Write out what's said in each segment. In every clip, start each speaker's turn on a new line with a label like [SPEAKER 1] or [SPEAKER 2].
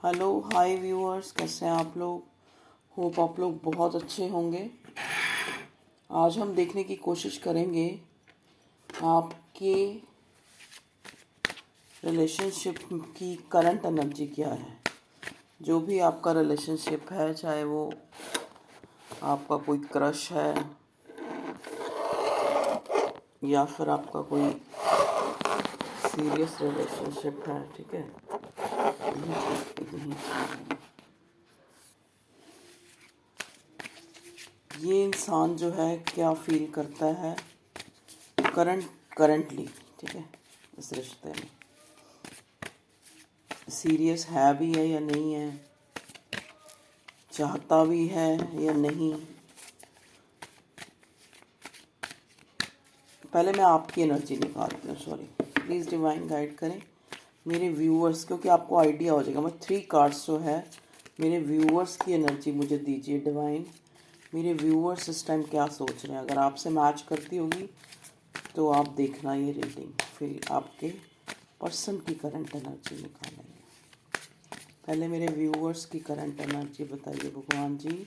[SPEAKER 1] Hello hi viewers, कैसे हैं आप लोग। होप आप लोग बहुत अच्छे होंगे। आज हम देखने की कोशिश करेंगे आपके रिलेशनशिप की करंट एनर्जी क्या है। जो भी आपका रिलेशनशिप है, चाहे वो आपका कोई क्रश है या फिर आपका कोई सीरियस रिलेशनशिप है, ठीक है। ये इंसान जो है क्या फील करता है करंटली, ठीक है, इस रिश्ते में सीरियस है भी है या नहीं है, चाहता भी है या नहीं। पहले मैं आपकी एनर्जी निकालती हूँ, सॉरी, प्लीज़ डिवाइन गाइड करें मेरे व्यूअर्स, क्योंकि आपको आइडिया हो जाएगा। मैं 3 कार्ड्स जो है मेरे व्यूअर्स की एनर्जी मुझे दीजिए डिवाइन। मेरे व्यूअर्स इस टाइम क्या सोच रहे हैं, अगर आपसे मैच करती होगी तो आप देखना ये रीडिंग, फिर आपके पर्सन की करंट एनर्जी निकालेंगे। पहले मेरे व्यूअर्स की करंट एनर्जी बताइए भगवान जी,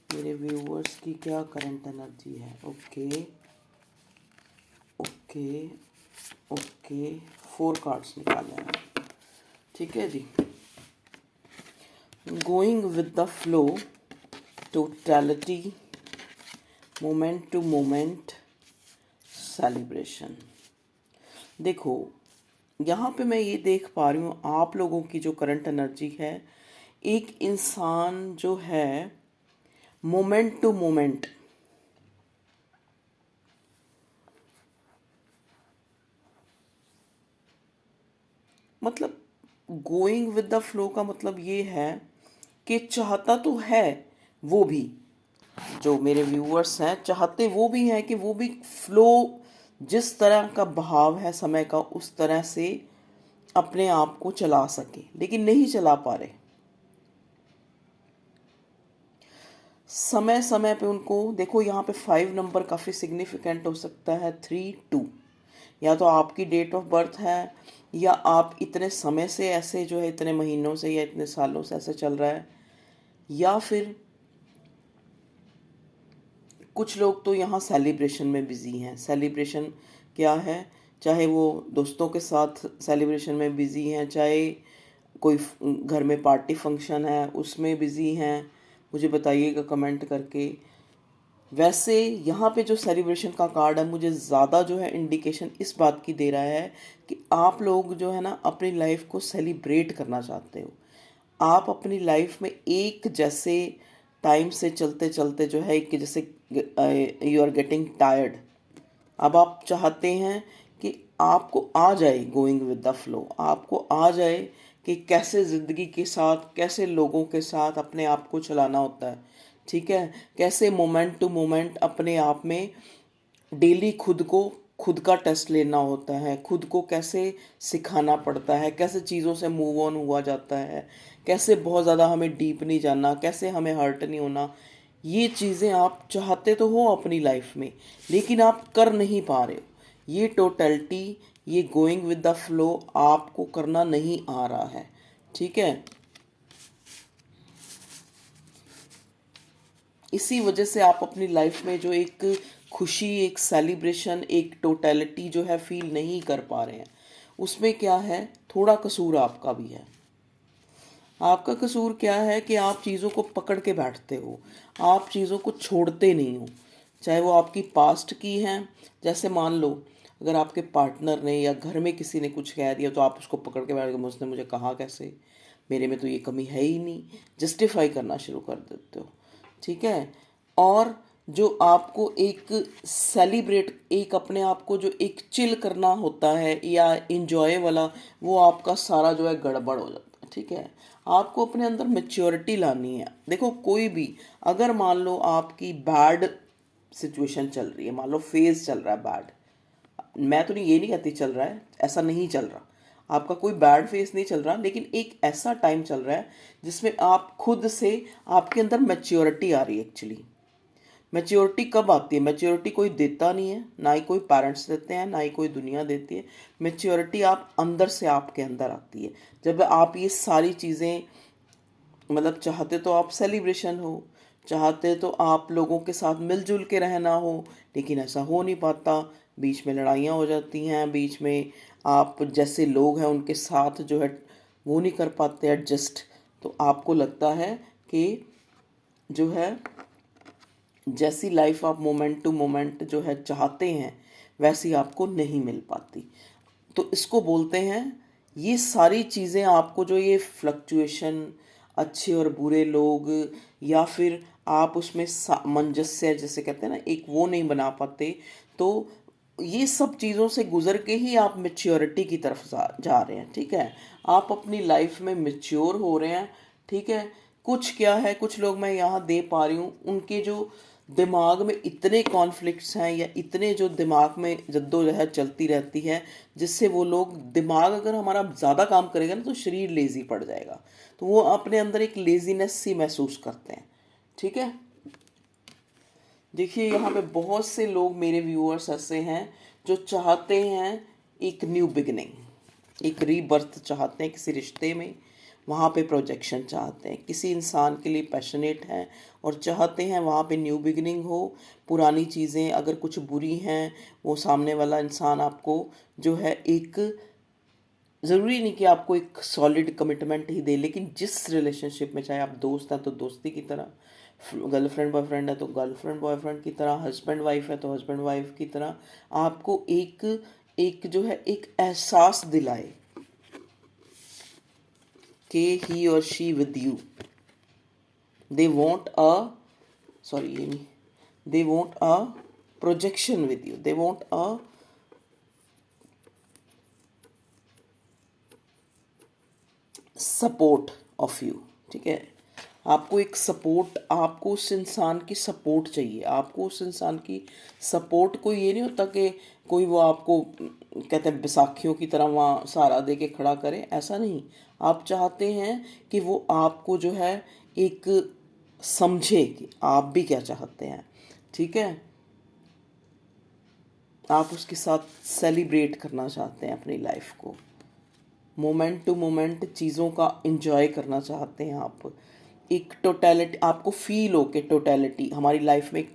[SPEAKER 1] मेरे व्यूअर्स की क्या करंट एनर्जी है। ओके ओके ओके, 4 कार्ड्स निकाले हैं, ठीक है जी। Going with the flow, totality, moment to moment, celebration. देखो, यहाँ पे मैं ये देख पा रही हूँ आप लोगों की जो करंट एनर्जी है, एक इंसान जो है मोमेंट टू मोमेंट, मतलब गोइंग विद द फ्लो का मतलब ये है कि चाहता तो है वो भी, जो मेरे व्यूअर्स हैं चाहते वो भी हैं कि वो भी फ्लो, जिस तरह का बहाव है समय का उस तरह से अपने आप को चला सके, लेकिन नहीं चला पा रहे। समय समय पे उनको देखो, यहाँ पे 5 नंबर काफ़ी सिग्निफिकेंट हो सकता है। 3-2, या तो आपकी डेट ऑफ बर्थ है, या आप इतने समय से ऐसे जो है, इतने महीनों से या इतने सालों से ऐसे चल रहा है, या फिर कुछ लोग तो यहाँ सेलिब्रेशन में बिज़ी हैं। सेलिब्रेशन क्या है, चाहे वो दोस्तों के साथ सेलिब्रेशन में बिज़ी हैं, चाहे कोई घर में पार्टी फंक्शन है उसमें बिज़ी हैं, मुझे बताइएगा कमेंट करके। वैसे यहाँ पे जो सेलिब्रेशन का कार्ड है, मुझे ज़्यादा जो है इंडिकेशन इस बात की दे रहा है कि आप लोग जो है ना अपनी लाइफ को सेलिब्रेट करना चाहते हो। आप अपनी लाइफ में एक जैसे टाइम से चलते चलते जो है कि जैसे यू आर गेटिंग टायर्ड, अब आप चाहते हैं कि आपको आ जाए गोइंग विद द फ्लो, आपको आ जाए कि कैसे ज़िंदगी के साथ, कैसे लोगों के साथ अपने आप को चलाना होता है, ठीक है। कैसे मोमेंट टू मोमेंट अपने आप में डेली खुद का टेस्ट लेना होता है, खुद को कैसे सिखाना पड़ता है, कैसे चीज़ों से मूव ऑन हुआ जाता है, कैसे बहुत ज़्यादा हमें डीप नहीं जाना, कैसे हमें हर्ट नहीं होना। ये चीज़ें आप चाहते तो हो अपनी लाइफ में, लेकिन आप कर नहीं पा रहे हो। ये टोटलिटी, ये गोइंग विद द फ्लो आपको करना नहीं आ रहा है, ठीक है। इसी वजह से आप अपनी लाइफ में जो एक खुशी, एक सेलिब्रेशन, एक टोटलिटी जो है फील नहीं कर पा रहे हैं। उसमें क्या है, थोड़ा कसूर आपका भी है। आपका कसूर क्या है कि आप चीज़ों को पकड़ के बैठते हो, आप चीज़ों को छोड़ते नहीं हो, चाहे वो आपकी पास्ट की हैं। जैसे मान लो, अगर आपके पार्टनर ने या घर में किसी ने कुछ कह दिया तो आप उसको पकड़ के बैठ गए, उसने मुझे कहा कैसे, मेरे में तो ये कमी है ही नहीं, जस्टिफाई करना शुरू कर देते हो, ठीक है। और जो आपको एक सेलिब्रेट, एक अपने आप को जो एक चिल करना होता है या इंजॉय वाला, वो आपका सारा जो है गड़बड़ हो जाता है, ठीक है। आपको अपने अंदर मेच्योरिटी लानी है। देखो, कोई भी, अगर मान लो आपकी बैड सिचुएशन चल रही है, मान लो फेज चल रहा है बैड, मैं तो नहीं, ये नहीं कहती चल रहा है, ऐसा नहीं चल रहा, आपका कोई बैड फेस नहीं चल रहा, लेकिन एक ऐसा टाइम चल रहा है जिसमें आप खुद से, आपके अंदर मैच्योरिटी आ रही है। एक्चुअली मैच्योरिटी कब आती है? मैच्योरिटी कोई देता नहीं है, ना ही कोई पेरेंट्स देते हैं, ना ही कोई दुनिया देती है। मैच्योरिटी आप अंदर से, आपके अंदर आती है जब आप ये सारी चीज़ें, मतलब चाहते तो आप सेलिब्रेशन हो, चाहते तो आप लोगों के साथ मिलजुल के रहना हो, लेकिन ऐसा हो नहीं पाता। बीच में लड़ाइयाँ हो जाती हैं, बीच में आप जैसे लोग हैं उनके साथ जो है वो नहीं कर पाते एडजस्ट। तो आपको लगता है कि जो है जैसी लाइफ आप मोमेंट टू मोमेंट जो है चाहते हैं वैसी आपको नहीं मिल पाती। तो इसको बोलते हैं, ये सारी चीज़ें आपको जो ये फ्लक्चुएशन, अच्छे और बुरे लोग, या फिर आप उसमें सामंजस्य जैसे कहते हैं ना, एक वो नहीं बना पाते। तो ये सब चीज़ों से गुजर के ही आप मेच्योरिटी की तरफ जा रहे हैं। ठीक है, आप अपनी लाइफ में मेच्योर हो रहे हैं। ठीक है, कुछ क्या है, कुछ लोग मैं यहाँ दे पा रही हूँ, उनके जो दिमाग में इतने कॉन्फ्लिक्ट्स हैं या इतने जो दिमाग में जद्दोजहद चलती रहती है, जिससे वो लोग, दिमाग अगर हमारा ज़्यादा काम करेगा ना तो शरीर लेज़ी पड़ जाएगा, तो वो अपने अंदर एक लेज़ीनेस सी महसूस करते हैं। ठीक है, देखिए यहाँ पे बहुत से लोग मेरे व्यूअर्स ऐसे हैं जो चाहते हैं एक न्यू बिगिनिंग, एक रीबर्थ चाहते हैं किसी रिश्ते में, वहाँ पे प्रोजेक्शन चाहते हैं, किसी इंसान के लिए पैशनेट हैं और चाहते हैं वहाँ पे न्यू बिगिनिंग हो। पुरानी चीज़ें अगर कुछ बुरी हैं, वो सामने वाला इंसान आपको जो है एक, ज़रूरी नहीं कि आपको एक सॉलिड कमिटमेंट ही दे, लेकिन जिस रिलेशनशिप में, चाहे आप दोस्त हैं तो दोस्ती की तरह, गर्लफ्रेंड बॉयफ्रेंड है तो गर्लफ्रेंड बॉयफ्रेंड की तरह, हस्बैंड वाइफ है तो हस्बैंड वाइफ की तरह, आपको एक एक जो है एक एहसास दिलाए कि ही और she with you, they want a, sorry ये नहीं, they want a projection with you, they want a support of you. ठीक है, आपको एक सपोर्ट, आपको उस इंसान की सपोर्ट चाहिए, आपको उस इंसान की सपोर्ट। कोई ये नहीं होता कि कोई वो आपको कहते हैं बैसाखियों की तरह वहाँ सहारा दे के खड़ा करे, ऐसा नहीं। आप चाहते हैं कि वो आपको जो है एक समझे कि आप भी क्या चाहते हैं। ठीक है, आप उसके साथ सेलिब्रेट करना चाहते हैं अपनी लाइफ को, मोमेंट टू मोमेंट चीज़ों का इंजॉय करना चाहते हैं आप। एक टोटलिटी आपको फील हो कि टोटलिटी हमारी लाइफ में एक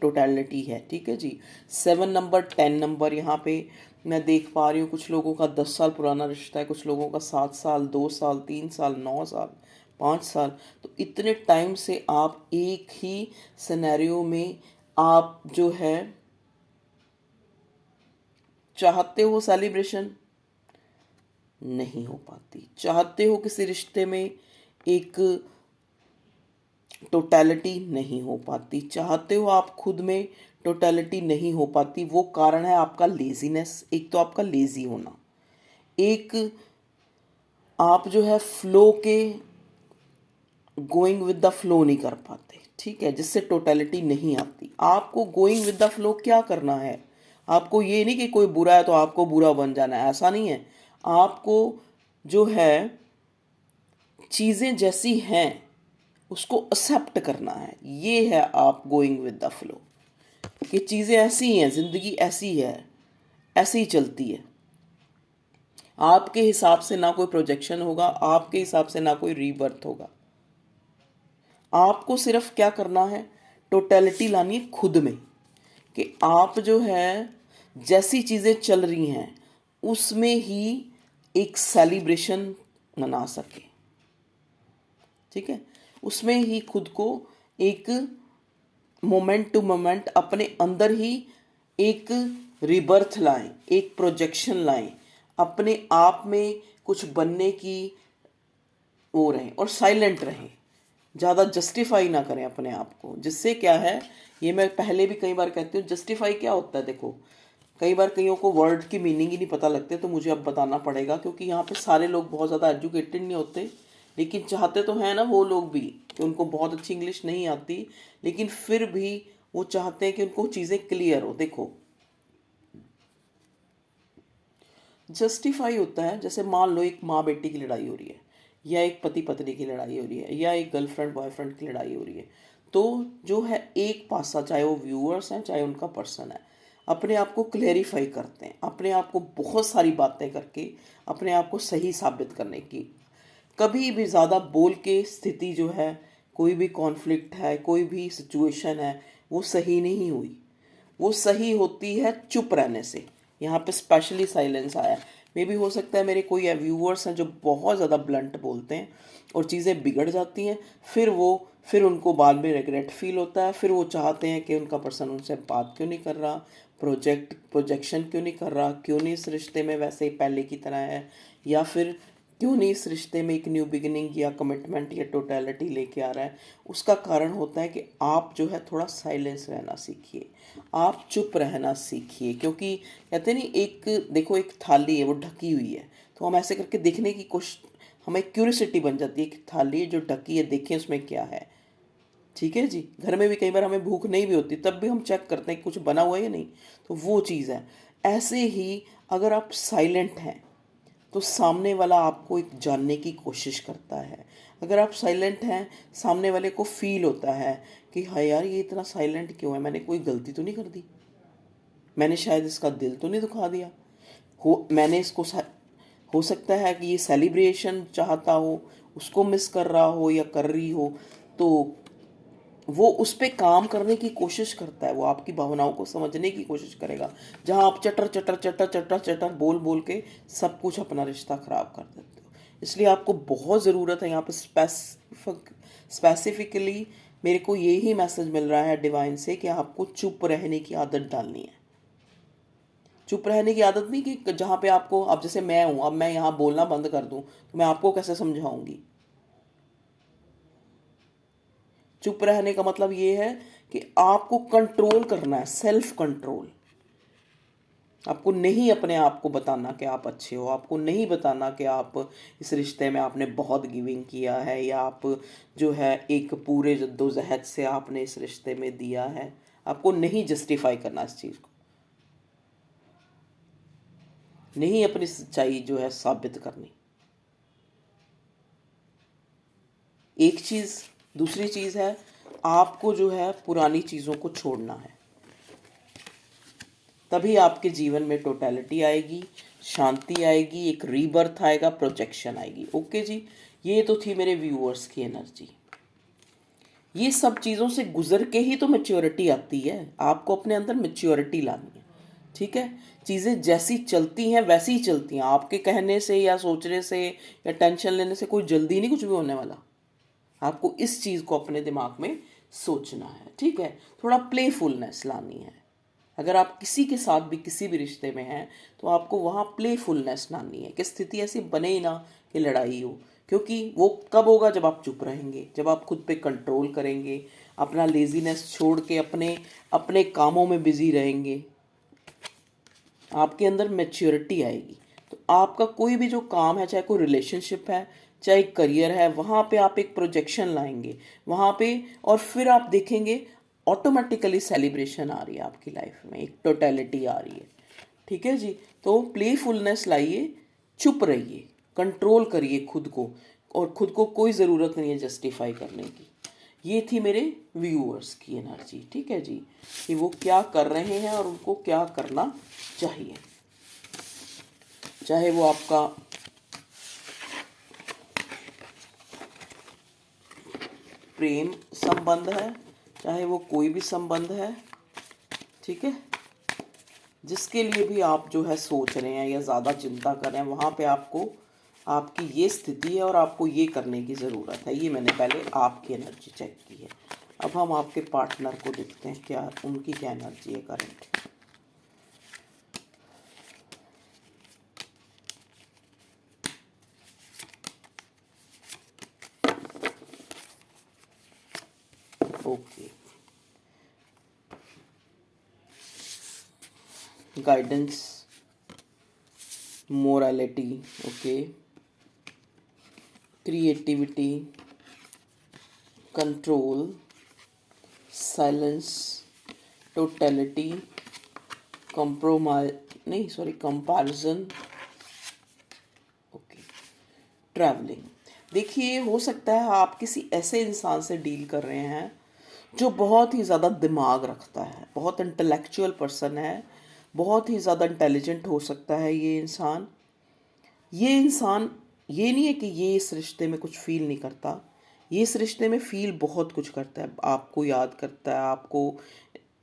[SPEAKER 1] टोटलिटी है। ठीक है जी, 7 नंबर 10 नंबर यहाँ पे मैं देख पा रही हूँ। कुछ लोगों का 10 साल पुराना रिश्ता है, कुछ लोगों का 7 साल, 2 साल, 3 साल, 9 साल, 5 साल। तो इतने टाइम से आप एक ही सिनेरियो में आप जो है चाहते हो सेलिब्रेशन, नहीं हो पाती। चाहते हो किसी रिश्ते में एक टोटलिटी, नहीं हो पाती। चाहते हो आप खुद में टोटलिटी, नहीं हो पाती। वो कारण है आपका लेजीनेस, एक तो आपका लेजी होना, एक आप जो है फ्लो के, गोइंग विद द फ्लो नहीं कर पाते। ठीक है, जिससे टोटलिटी नहीं आती। आपको गोइंग विद द फ्लो क्या करना है, आपको ये नहीं कि कोई बुरा है तो आपको बुरा बन जाना है, ऐसा नहीं है। आपको जो है चीज़ें जैसी हैं उसको एक्सेप्ट करना है, ये है आप गोइंग विद द फ्लो, कि चीज़ें ऐसी हैं, ज़िंदगी ऐसी है, ऐसी ही चलती है। आपके हिसाब से ना कोई प्रोजेक्शन होगा, आपके हिसाब से ना कोई रीबर्थ होगा। आपको सिर्फ क्या करना है, टोटलिटी लानी है खुद में, कि आप जो है जैसी चीज़ें चल रही हैं उसमें ही एक सेलिब्रेशन मना सके। ठीक है, उसमें ही खुद को एक मोमेंट टू मोमेंट अपने अंदर ही एक रिबर्थ लाएं, एक प्रोजेक्शन लाएं, अपने आप में कुछ बनने की वो रहें और साइलेंट रहें, ज़्यादा जस्टिफाई ना करें अपने आप को। जिससे क्या है, ये मैं पहले भी कई बार कहती हूँ, जस्टिफाई क्या होता है। देखो, कई बार कईयों को वर्ड की मीनिंग ही नहीं पता लगते, तो मुझे अब बताना पड़ेगा, क्योंकि यहाँ पे सारे लोग बहुत ज़्यादा एजुकेटेड नहीं होते, लेकिन चाहते तो हैं ना वो लोग भी, कि उनको बहुत अच्छी इंग्लिश नहीं आती, लेकिन फिर भी वो चाहते हैं कि उनको चीज़ें क्लियर हो। देखो, जस्टिफाई होता है, जैसे मान लो एक माँ बेटी की लड़ाई हो रही है, या एक पति पत्नी की लड़ाई हो रही है, या एक गर्लफ्रेंड बॉयफ्रेंड की लड़ाई हो रही है। तो जो है एक पासा, चाहे वो व्यूअर्स हैं चाहे उनका पर्सन है, अपने आप को क्लेरिफाई करते हैं, अपने आप को बहुत सारी बातें करके अपने आप को सही साबित करने की। कभी भी ज़्यादा बोल के स्थिति जो है, कोई भी कॉन्फ्लिक्ट है, कोई भी सिचुएशन है, वो सही नहीं हुई। वो सही होती है चुप रहने से। यहाँ पे स्पेशली साइलेंस आया। मे भी हो सकता है मेरे कोई व्यूअर्स हैं जो बहुत ज़्यादा ब्लंट बोलते हैं और चीज़ें बिगड़ जाती हैं, फिर उनको बाद में रिग्रेट फील होता है, फिर वो चाहते हैं कि उनका पर्सन उनसे बात क्यों नहीं कर रहा, प्रोजेक्शन क्यों नहीं कर रहा, क्यों नहीं इस रिश्ते में वैसे ही पहले की तरह है, या फिर क्यों नहीं इस रिश्ते में एक न्यू बिगिनिंग या कमिटमेंट या टोटलिटी लेके आ रहा है। उसका कारण होता है कि आप जो है थोड़ा साइलेंस रहना सीखिए, आप चुप रहना सीखिए। क्योंकि कहते नहीं, एक देखो एक थाली है वो ढकी हुई है, तो हम ऐसे करके देखने की कोशिश, हमें क्यूरियोसिटी बन जाती है कि थाली जो ढकी है देखें उसमें क्या है। ठीक है जी, घर में भी कई बार हमें भूख नहीं भी होती तब भी हम चेक करते हैं कि कुछ बना हुआ है या नहीं, तो वो चीज़ है। ऐसे ही अगर आप साइलेंट हैं तो सामने वाला आपको एक जानने की कोशिश करता है। अगर आप साइलेंट हैं, सामने वाले को फील होता है कि हाँ यार ये इतना साइलेंट क्यों है, मैंने कोई गलती तो नहीं कर दी, मैंने शायद इसका दिल तो नहीं दुखा दिया, मैंने इसको हो सकता है कि ये सेलिब्रेशन चाहता हो, उसको मिस कर रहा हो या कर रही हो, तो वो उस पे काम करने की कोशिश करता है, वो आपकी भावनाओं को समझने की कोशिश करेगा। जहाँ आप चटर चटर चटर चटर चटर बोल बोल के सब कुछ अपना रिश्ता ख़राब कर देते हो। इसलिए आपको बहुत ज़रूरत है यहाँ पे स्पेसिफिकली मेरे को यही मैसेज मिल रहा है डिवाइन से कि आपको चुप रहने की आदत डालनी है। चुप रहने की आदत नहीं कि जहाँ पे आपको, अब जैसे मैं हूँ, अब मैं यहाँ बोलना बंद कर दूँ तो मैं आपको कैसे समझाऊंगी। चुप रहने का मतलब ये है कि आपको कंट्रोल करना है, सेल्फ कंट्रोल। आपको नहीं अपने आप को बताना कि आप अच्छे हो, आपको नहीं बताना कि आप इस रिश्ते में आपने बहुत गिविंग किया है, या आप जो है एक पूरे जद्दोजहद से आपने इस रिश्ते में दिया है। आपको नहीं जस्टिफाई करना इस चीज़ को, नहीं अपनी सच्चाई जो है साबित करनी। एक चीज़। दूसरी चीज़ है, आपको जो है पुरानी चीज़ों को छोड़ना है, तभी आपके जीवन में टोटलिटी आएगी, शांति आएगी, एक रीबर्थ आएगा, प्रोजेक्शन आएगी। ओके जी, ये तो थी मेरे व्यूअर्स की एनर्जी। ये सब चीज़ों से गुजर के ही तो मैच्योरिटी आती है। आपको अपने अंदर मैच्योरिटी लानी है। ठीक है, चीज़ें जैसी चलती हैं वैसी ही चलती हैं। आपके कहने से या सोचने से या टेंशन लेने से कोई जल्दी नहीं कुछ भी होने वाला। आपको इस चीज़ को अपने दिमाग में सोचना है। ठीक है, थोड़ा प्लेफुलनेस लानी है। अगर आप किसी के साथ भी किसी भी रिश्ते में हैं तो आपको वहाँ प्लेफुलनेस लानी है कि स्थिति ऐसी बने ही ना कि लड़ाई हो। क्योंकि वो कब होगा, जब आप चुप रहेंगे, जब आप खुद पे कंट्रोल करेंगे, अपना लेजीनेस छोड़ के अपने अपने कामों में बिजी रहेंगे, आपके अंदर मैच्योरिटी आएगी। तो आपका कोई भी जो काम है, चाहे कोई रिलेशनशिप है, चाहे करियर है, वहाँ पे आप एक प्रोजेक्शन लाएंगे वहाँ पे, और फिर आप देखेंगे ऑटोमेटिकली सेलिब्रेशन आ रही है आपकी लाइफ में, एक टोटलिटी आ रही है। ठीक है जी, तो प्लेफुलनेस लाइए, चुप रहिए, कंट्रोल करिए खुद को, और खुद को कोई ज़रूरत नहीं है जस्टिफाई करने की। ये थी मेरे व्यूअर्स की एनर्जी। ठीक है जी, कि वो क्या कर रहे हैं और उनको क्या करना चाहिए। चाहे वो आपका प्रेम संबंध है, चाहे वो कोई भी संबंध है, ठीक है, जिसके लिए भी आप जो है सोच रहे हैं या ज़्यादा चिंता कर रहे हैं, वहाँ पे आपको आपकी ये स्थिति है और आपको ये करने की ज़रूरत है। ये मैंने पहले आपकी एनर्जी चेक की है। अब हम आपके पार्टनर को देखते हैं, क्या उनकी क्या एनर्जी है current. Okay, guidance, morality, okay, creativity, control, silence, totality, comparison, okay, travelling. देखिए, हो सकता है आप किसी ऐसे इंसान से डील कर रहे हैं जो बहुत ही ज़्यादा दिमाग रखता है, बहुत इंटेलेक्चुअल पर्सन है, बहुत ही ज़्यादा इंटेलिजेंट हो सकता है ये इंसान ये नहीं है कि ये इस रिश्ते में कुछ फील नहीं करता, ये इस रिश्ते में फील बहुत कुछ करता है, आपको याद करता है, आपको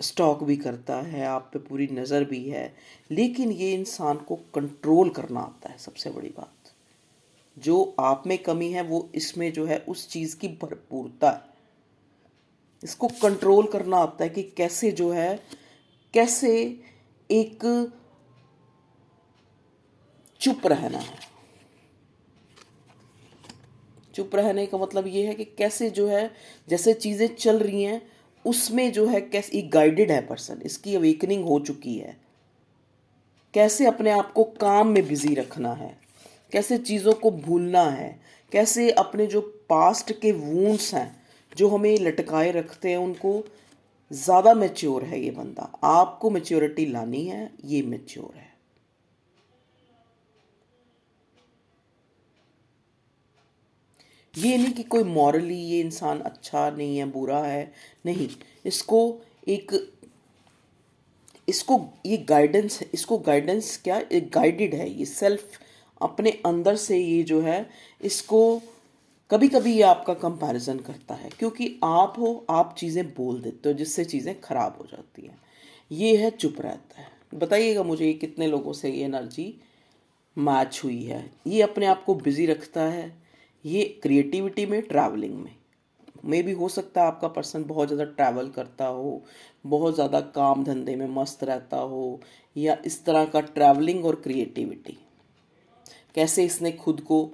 [SPEAKER 1] स्टॉक भी करता है, आप पे पूरी नज़र भी है, लेकिन ये इंसान को कंट्रोल करना आता है। सबसे बड़ी बात जो आप में कमी है वो इसमें जो है उस चीज़ की भरपूरता है। इसको कंट्रोल करना आता है कि कैसे जो है, कैसे एक चुप रहना है। चुप रहने का मतलब ये है कि कैसे जो है, जैसे चीज़ें चल रही हैं उसमें जो है कैसे एक गाइडेड है पर्सन, इसकी अवेकनिंग हो चुकी है, कैसे अपने आप को काम में बिजी रखना है, कैसे चीज़ों को भूलना है, कैसे अपने जो पास्ट के वूंड्स हैं जो हमें लटकाए रखते हैं उनको, ज़्यादा मैच्योर है ये बंदा। आपको मैच्योरिटी लानी है, ये मैच्योर है। ये नहीं कि कोई मॉरली ये इंसान अच्छा नहीं है, बुरा है, नहीं। इसको एक इसको ये गाइडेंस है, इसको गाइडेंस क्या, एक गाइडेड है, ये सेल्फ अपने अंदर से ये जो है इसको कभी कभी ये आपका कंपैरिजन करता है, क्योंकि आप हो, आप चीज़ें बोल देते हो जिससे चीज़ें खराब हो जाती हैं। ये है चुप रहता है। बताइएगा मुझे ये कितने लोगों से ये एनर्जी मैच हुई है। ये अपने आप को बिजी रखता है, ये क्रिएटिविटी में, ट्रैवलिंग में। मे भी हो सकता है आपका पर्सन बहुत ज़्यादा ट्रैवल करता हो, बहुत ज़्यादा काम धंधे में मस्त रहता हो, या इस तरह का ट्रैवलिंग और क्रिएटिविटी, कैसे इसने खुद को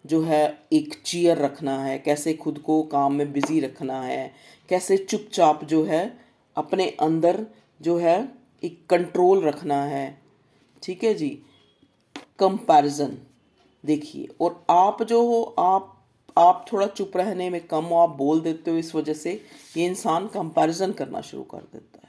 [SPEAKER 1] जो है एक चीयर रखना है, कैसे खुद को काम में बिजी रखना है, कैसे चुपचाप जो है अपने अंदर जो है एक कंट्रोल रखना है। ठीक है जी। कंपैरिजन देखिए, और आप जो हो, आप थोड़ा चुप रहने में कम हो, आप बोल देते हो, इस वजह से ये इंसान कंपैरिजन करना शुरू कर देता है।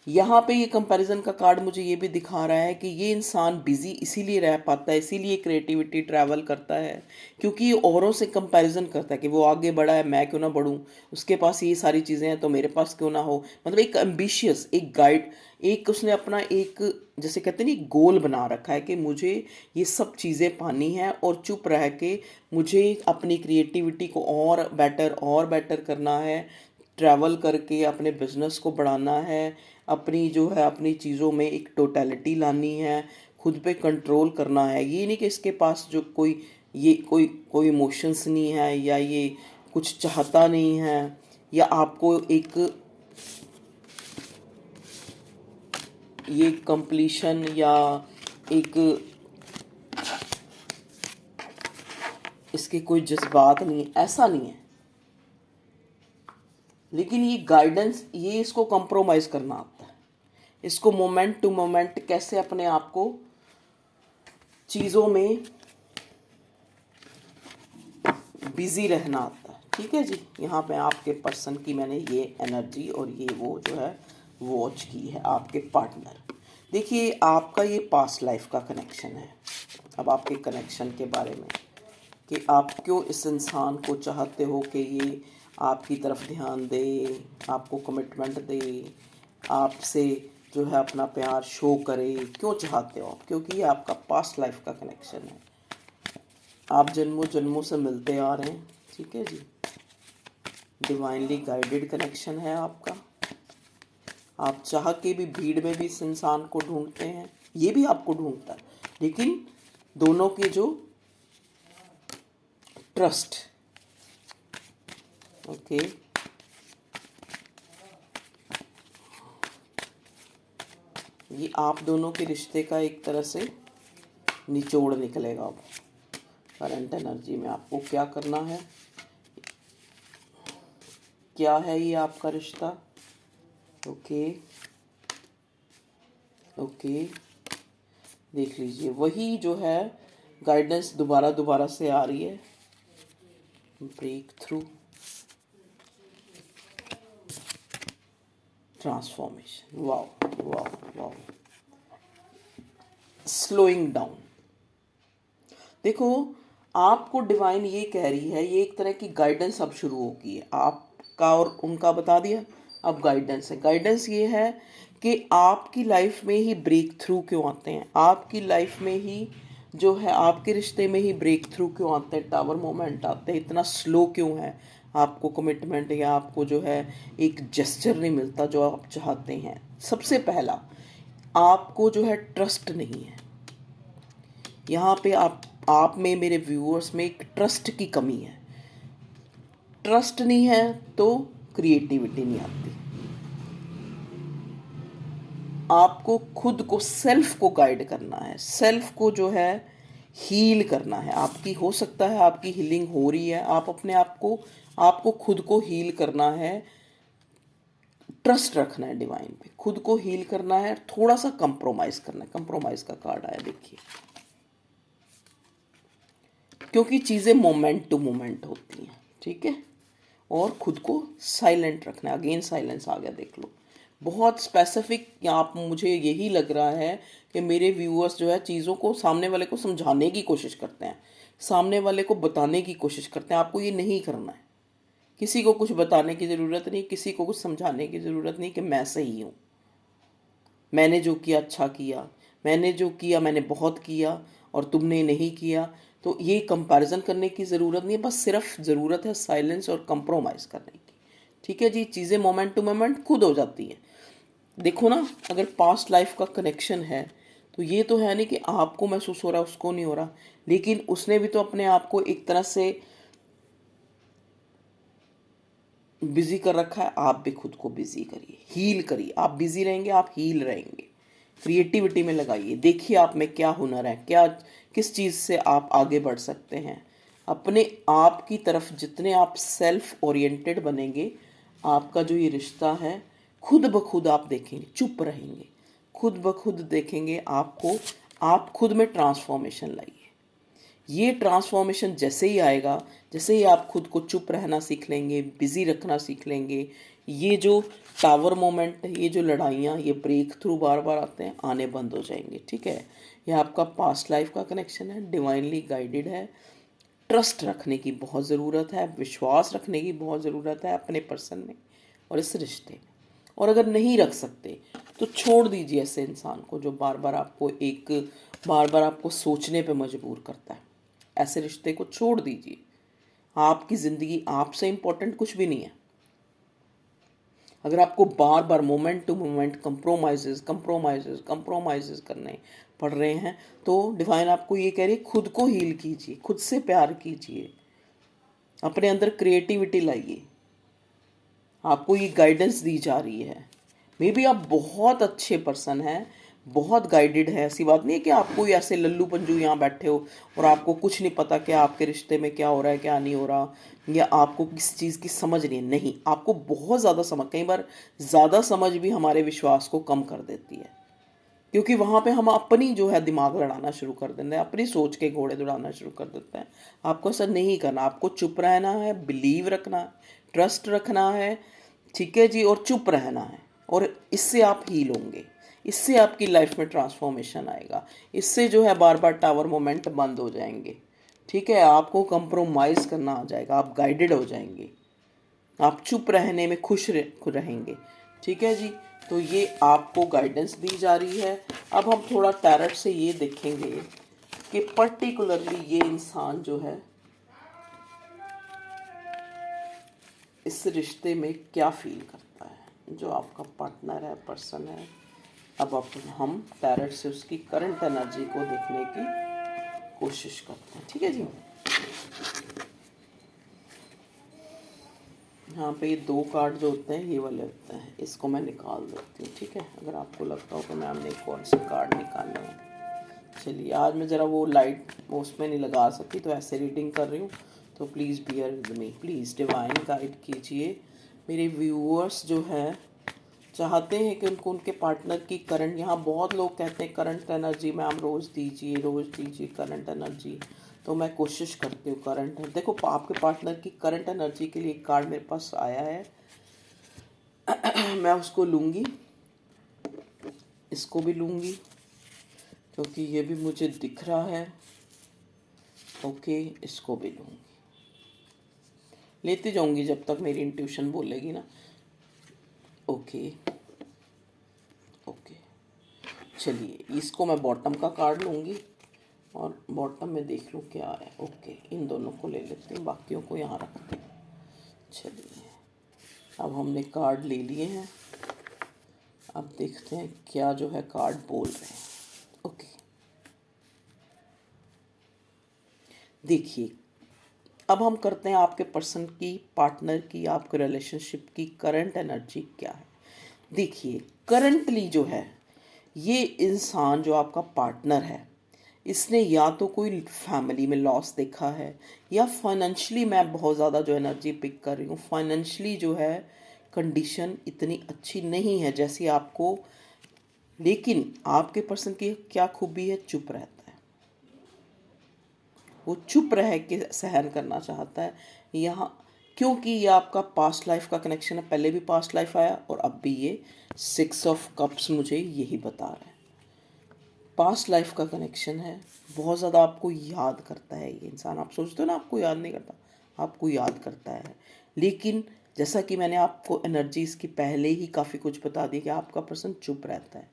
[SPEAKER 1] यहाँ पे ये कंपैरिजन का कार्ड मुझे ये भी दिखा रहा है कि ये इंसान बिजी इसीलिए रह पाता है, इसीलिए क्रिएटिविटी ट्रैवल करता है, क्योंकि ये औरों से कंपैरिजन करता है कि वो आगे बढ़ा है, मैं क्यों ना बढ़ूँ, उसके पास ये सारी चीज़ें हैं तो मेरे पास क्यों ना हो। मतलब एक एम्बिशियस, एक गाइड, एक उसने अपना एक, जैसे कहते हैं ना, गोल बना रखा है कि मुझे ये सब चीज़ें पानी है, और चुप रह के मुझे अपनी क्रिएटिविटी को और बेटर करना है, ट्रैवल करके अपने बिजनेस को बढ़ाना है, अपनी जो है अपनी चीज़ों में एक टोटलिटी लानी है, खुद पे कंट्रोल करना है। ये नहीं कि इसके पास जो कोई ये कोई इमोशंस नहीं है, या ये कुछ चाहता नहीं है, या आपको एक ये कंप्लीशन या एक इसके कोई जज्बात नहीं है, ऐसा नहीं है। लेकिन ये गाइडेंस, ये इसको कंप्रोमाइज करना आता है, इसको मोमेंट टू मोमेंट कैसे अपने आप को चीज़ों में बिजी रहना आता है। ठीक है जी। यहाँ पे आपके पर्सन की मैंने ये एनर्जी और ये वो जो है वॉच की है, आपके पार्टनर। देखिए आपका ये पास्ट लाइफ का कनेक्शन है। अब आपके कनेक्शन के बारे में कि आप क्यों इस इंसान को चाहते हो कि ये आपकी तरफ ध्यान दे, आपको कमिटमेंट दे, आपसे जो है अपना प्यार शो करे, क्यों चाहते हो आप, क्योंकि ये आपका पास्ट लाइफ का कनेक्शन है। आप जन्मों जन्मों से मिलते आ रहे हैं। ठीक है जी। डिवाइनली गाइडेड कनेक्शन है आपका। आप चाह के भी भीड़ में भी इस इंसान को ढूंढते हैं, ये भी आपको ढूंढता है, लेकिन दोनों के जो ट्रस्ट, ओके, ये आप दोनों के रिश्ते का एक तरह से निचोड़ निकलेगा। अब करंट एनर्जी में आपको क्या करना है, क्या है ये आपका रिश्ता। ओके ओके, देख लीजिए, वही जो है गाइडेंस दोबारा दोबारा से आ रही है। Breakthrough, transformation, wow wow wow, slowing down. देखो आपको डिवाइन ये कह रही है, ये एक तरह की गाइडेंस अब शुरू होगी। आप का और उनका बता दिया। अब गाइडेंस है। गाइडेंस ये है कि आपकी लाइफ में ही ब्रेक थ्रू क्यों आते हैं, आपकी लाइफ में ही जो है आपके रिश्ते में ही ब्रेक थ्रू क्यों आते हैं, टावर मोमेंट आते हैं, इतना स्लो क्यों है, आपको कमिटमेंट या आपको जो है एक जेस्चर नहीं मिलता जो आप चाहते हैं। सबसे पहला, आपको जो है ट्रस्ट नहीं है। यहाँ पे आप में, मेरे व्यूअर्स में एक ट्रस्ट की कमी है। ट्रस्ट नहीं है तो क्रिएटिविटी नहीं आती। आपको खुद को, सेल्फ को गाइड करना है, सेल्फ को जो है हील करना है। आपकी हो सकता है आपकी हीलिंग हो रही है, आप अपने आपको खुद को हील करना है, ट्रस्ट रखना है डिवाइन पे, खुद को हील करना है, थोड़ा सा कंप्रोमाइज करना है। कंप्रोमाइज का कार्ड आया देखिए, क्योंकि चीज़ें मोमेंट टू मोमेंट होती हैं, ठीक है। और खुद को साइलेंट रखना है। अगेन साइलेंस आ गया, देख लो। बहुत स्पेसिफिक आप, मुझे यही लग रहा है कि मेरे व्यूअर्स जो है चीज़ों को सामने वाले को समझाने की कोशिश करते हैं, सामने वाले को बताने की कोशिश करते हैं। आपको ये नहीं करना है। किसी को कुछ बताने की ज़रूरत नहीं, किसी को कुछ समझाने की ज़रूरत नहीं कि मैं सही हूँ, मैंने जो किया अच्छा किया, मैंने जो किया मैंने बहुत किया और तुमने नहीं किया। तो ये कंपैरिजन करने की ज़रूरत नहीं है, बस सिर्फ ज़रूरत है साइलेंस और कंप्रोमाइज़ करने की, ठीक है जी। चीज़ें मोमेंट टू मोमेंट खुद हो जाती हैं। देखो ना, अगर पास्ट लाइफ का कनेक्शन है तो ये तो है नहीं कि आपको महसूस हो रहा है उसको नहीं हो रहा, लेकिन उसने भी तो अपने आप को एक तरह से बिजी कर रखा है। आप भी खुद को बिजी करिए, हील करिए। आप बिजी रहेंगे, आप हील रहेंगे। क्रिएटिविटी में लगाइए, देखिए आप में क्या हुनर है, क्या किस चीज़ से आप आगे बढ़ सकते हैं। अपने आप की तरफ जितने आप सेल्फ ओरिएंटेड बनेंगे, आपका जो ये रिश्ता है खुद ब खुद आप देखेंगे, चुप रहेंगे, खुद ब खुद देखेंगे आपको। आप खुद में ट्रांसफॉर्मेशन लाइए। ये ट्रांसफॉर्मेशन जैसे ही आएगा, जैसे ही आप खुद को चुप रहना सीख लेंगे, बिजी रखना सीख लेंगे, ये जो टावर मोमेंट है, ये जो लड़ाइयाँ, ये ब्रेक थ्रू बार बार आते हैं, आने बंद हो जाएंगे, ठीक है। ये आपका पास्ट लाइफ का कनेक्शन है, डिवाइनली गाइडेड है। ट्रस्ट रखने की बहुत ज़रूरत है, विश्वास रखने की बहुत ज़रूरत है अपने पर्सन में और इस रिश्ते में। और अगर नहीं रख सकते तो छोड़ दीजिए ऐसे इंसान को जो बार बार आपको सोचने पे मजबूर करता है। ऐसे रिश्ते को छोड़ दीजिए। आपकी ज़िंदगी आपसे इम्पोर्टेंट कुछ भी नहीं है। अगर आपको बार बार मोमेंट टू मोमेंट कंप्रोमाइजेज करने पड़ रहे हैं तो डिवाइन आपको ये कह रही है, खुद को हील कीजिए, खुद से प्यार कीजिए, अपने अंदर क्रिएटिविटी लाइए। आपको ये गाइडेंस दी जा रही है। मे बी आप बहुत अच्छे पर्सन हैं, बहुत गाइडेड है, ऐसी बात नहीं है कि आप कोई ऐसे लल्लू पंजू यहाँ बैठे हो और आपको कुछ नहीं पता कि आपके रिश्ते में क्या हो रहा है क्या नहीं हो रहा, या आपको किस चीज़ की समझ नहीं है। नहीं, आपको बहुत ज़्यादा समझ, कई बार ज़्यादा समझ भी हमारे विश्वास को कम कर देती है, क्योंकि वहाँ पे हम अपनी जो है दिमाग लड़ाना शुरू कर देते हैं, अपनी सोच के घोड़े दौड़ाना शुरू कर देते हैं। आपको ऐसा नहीं करना, आपको चुप रहना है, बिलीव रखना है, ट्रस्ट रखना है, ठीक है जी, और चुप रहना है। और इससे आप हील होंगे, इससे आपकी लाइफ में ट्रांसफॉर्मेशन आएगा, इससे जो है बार बार टावर मोमेंट बंद हो जाएंगे, ठीक है। आपको कंप्रोमाइज़ करना आ जाएगा, आप गाइडेड हो जाएंगे, आप चुप रहने में खुश रहेंगे, ठीक है जी। तो ये आपको गाइडेंस दी जा रही है। अब हम थोड़ा टैरट से ये देखेंगे कि पर्टिकुलरली ये इंसान जो है इस रिश्ते में क्या फील करता है, जो आपका पार्टनर है, पर्सन है। अब हम टैरट से उसकी करंट एनर्जी को देखने की कोशिश करते हैं, ठीक है जी। यहाँ पे ये 2 कार्ड जो होते हैं ये वाले होते हैं, इसको मैं निकाल देती हूँ, ठीक है। अगर आपको लगता हो कि मैम ने कौन से कार्ड निकालने हैं। चलिए, आज मैं ज़रा वो लाइट उसमें नहीं लगा सकती तो ऐसे रीडिंग कर रही हूँ, तो please bear with me. Please divine guide कीजिए। मेरे व्यूअर्स जो है चाहते हैं कि उनको उनके पार्टनर की करंट, यहाँ बहुत लोग कहते हैं करंट एनर्जी मैम रोज़ दीजिए करंट एनर्जी। तो मैं कोशिश करती हूँ करंट, देखो आपके पार्टनर की करंट एनर्जी के लिए एक कार्ड मेरे पास आया है। मैं उसको लूँगी, इसको भी लूँगी क्योंकि ये भी मुझे दिख रहा है। ओके, इसको भी लूँगी। लेती जाऊंगी जब तक मेरी इंट्यूशन बोलेगी ना। ओके ओके, चलिए इसको मैं बॉटम का कार्ड लूँगी और बॉटम में देख लूँ क्या है। ओके, इन दोनों को ले लेती हूँ, बाकियों को यहाँ रखती हूँ। चलिए, अब हमने कार्ड ले लिए हैं, अब देखते हैं क्या जो है कार्ड बोल रहे हैं। ओके, देखिए अब हम करते हैं आपके पर्सन की, पार्टनर की, आपके रिलेशनशिप की करंट एनर्जी क्या है। देखिए करंटली जो है ये इंसान जो आपका पार्टनर है, इसने या तो कोई फैमिली में लॉस देखा है, या फाइनेंशियली, मैं बहुत ज़्यादा जो एनर्जी पिक कर रही हूँ, फाइनेंशियली जो है कंडीशन इतनी अच्छी नहीं है जैसी आपको। लेकिन आपके पर्सन की क्या खूबी है, चुप रहता है, वो चुप रह के सहन करना चाहता है यहाँ, क्योंकि ये आपका पास्ट लाइफ का कनेक्शन है। पहले भी पास्ट लाइफ आया और अब भी ये 6 ऑफ कप्स मुझे यही बता रहा है, पास्ट लाइफ का कनेक्शन है। बहुत ज़्यादा आपको याद करता है ये इंसान। आप सोचते हो ना आपको याद नहीं करता, आपको याद करता है। लेकिन जैसा कि मैंने आपको एनर्जी इसकी पहले ही काफ़ी कुछ बता दी कि आपका पर्सन चुप रहता है,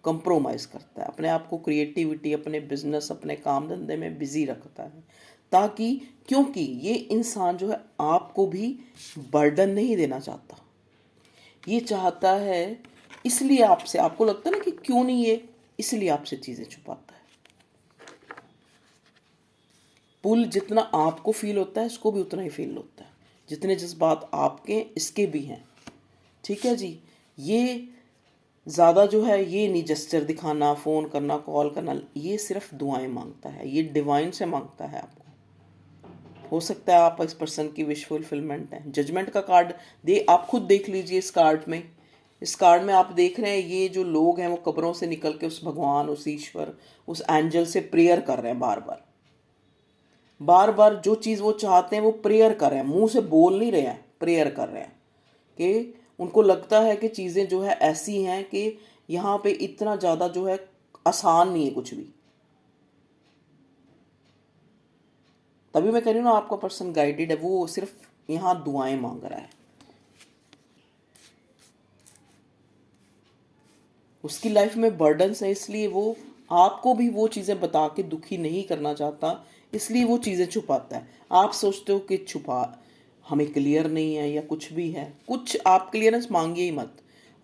[SPEAKER 1] कंप्रोमाइज़ करता है, अपने आप को क्रिएटिविटी, अपने बिजनेस, अपने काम धंधे में बिजी रखता है, ताकि, क्योंकि ये इंसान जो है आपको भी बर्डन नहीं देना चाहता। ये चाहता है, इसलिए आपसे, आपको लगता है ना कि क्यों नहीं ये, इसलिए आपसे चीज़ें छुपाता है। पुल जितना आपको फील होता है इसको भी उतना ही फील होता है, जितने जज्बात आपके इसके भी हैं। ठीक है जी, ये ज़्यादा जो है ये नहीं जेस्चर दिखाना, फ़ोन करना, कॉल करना, ये सिर्फ दुआएं मांगता है, ये डिवाइन से मांगता है आपको। हो सकता है आप इस पर्सन की विश फुलफिलमेंट है। जजमेंट का कार्ड दे, आप खुद देख लीजिए इस कार्ड में। इस कार्ड में आप देख रहे हैं ये जो लोग हैं वो कब्रों से निकल के उस भगवान, उस ईश्वर, उस एंजल से प्रेयर कर रहे हैं, बार बार बार बार जो चीज़ वो चाहते हैं वो प्रेयर कर रहे हैं, मुंह से बोल नहीं रहे हैं, प्रेयर कर रहे हैं। कि उनको लगता है कि चीज़ें जो है ऐसी हैं कि यहाँ पे इतना ज़्यादा जो है आसान नहीं है कुछ भी। तभी मैं कह रही हूँ ना आपका पर्सन गाइडेड है, वो सिर्फ यहाँ दुआएं मांग रहा है। उसकी लाइफ में बर्डन्स है, इसलिए वो आपको भी वो चीज़ें बता के दुखी नहीं करना चाहता, इसलिए वो चीज़ें छुपाता है। आप सोचते हो कि छुपा, हमें क्लियर नहीं है या कुछ भी है, कुछ आप क्लियरेंस मांगिए ही मत,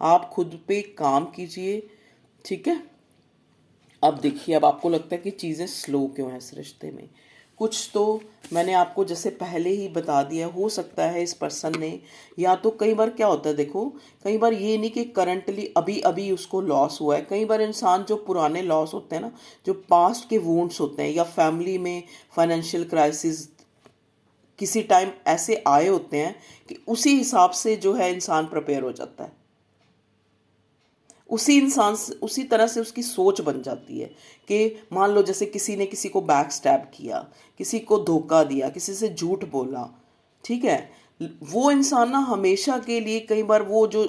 [SPEAKER 1] आप खुद पे काम कीजिए। ठीक है, अब देखिए, अब आपको लगता है कि चीज़ें स्लो क्यों हैं इस रिश्ते में। कुछ तो मैंने आपको जैसे पहले ही बता दिया, हो सकता है इस पर्सन ने, या तो कई बार क्या होता है, देखो कई बार ये नहीं कि करंटली अभी अभी उसको लॉस हुआ है। कई बार इंसान जो पुराने लॉस होते हैं ना, जो पास्ट के वुंड्स होते हैं, या फैमिली में फाइनेंशियल क्राइसिस किसी टाइम ऐसे आए होते हैं कि उसी हिसाब से जो है इंसान प्रिपेयर हो जाता है, उसी इंसान से, उसी तरह से उसकी सोच बन जाती है। कि मान लो जैसे किसी ने किसी को बैक स्टैब किया, किसी को धोखा दिया, किसी से झूठ बोला, ठीक है, वो इंसान ना हमेशा के लिए, कई बार वो जो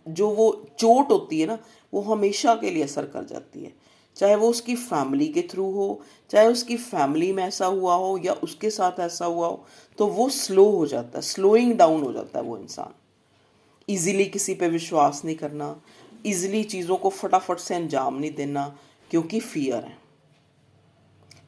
[SPEAKER 1] जो वो चोट होती है ना, वो हमेशा के लिए असर कर जाती है। चाहे वो उसकी फैमिली के थ्रू हो, चाहे उसकी फैमिली में ऐसा हुआ हो या उसके साथ ऐसा हुआ हो, तो वो स्लो हो जाता है, स्लोइंग डाउन हो जाता है वो इंसान। इजीली किसी पे विश्वास नहीं करना, इजीली चीज़ों को फटाफट से अंजाम नहीं देना, क्योंकि फियर है।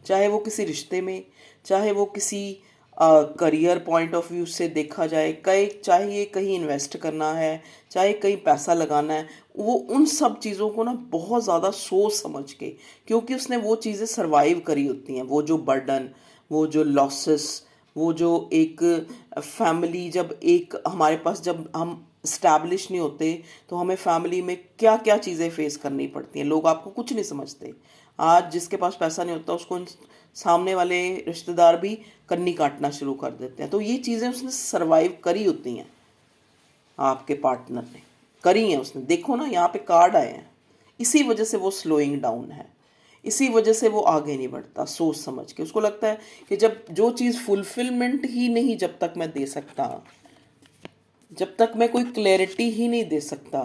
[SPEAKER 1] चाहे वो किसी रिश्ते में, चाहे वो किसी करियर पॉइंट ऑफ व्यू से देखा जाए, कई चाहे कहीं इन्वेस्ट करना है, चाहे कहीं पैसा लगाना है, वो उन सब चीज़ों को ना बहुत ज़्यादा सोच समझ के, क्योंकि उसने वो चीज़ें सरवाइव करी होती हैं, वो जो बर्डन, वो जो लॉसेस, वो जो एक फैमिली, जब एक हमारे पास, जब हम इस्टेब्लिश नहीं होते तो हमें फैमिली में क्या क्या चीज़ें फेस करनी पड़ती हैं। लोग आपको कुछ नहीं समझते। आज जिसके पास पैसा नहीं होता उसको सामने वाले रिश्तेदार भी कन्नी काटना शुरू कर देते हैं। तो ये चीज़ें उसने सरवाइव करी होती हैं, आपके पार्टनर ने करी हैं, उसने, देखो ना यहाँ पे कार्ड आए हैं। इसी वजह से वो स्लोइंग डाउन है, इसी वजह से वो आगे नहीं बढ़ता सोच समझ के। उसको लगता है कि जब जो चीज़ फुलफिलमेंट ही नहीं, जब तक मैं दे सकता, जब तक मैं कोई क्लैरिटी ही नहीं दे सकता,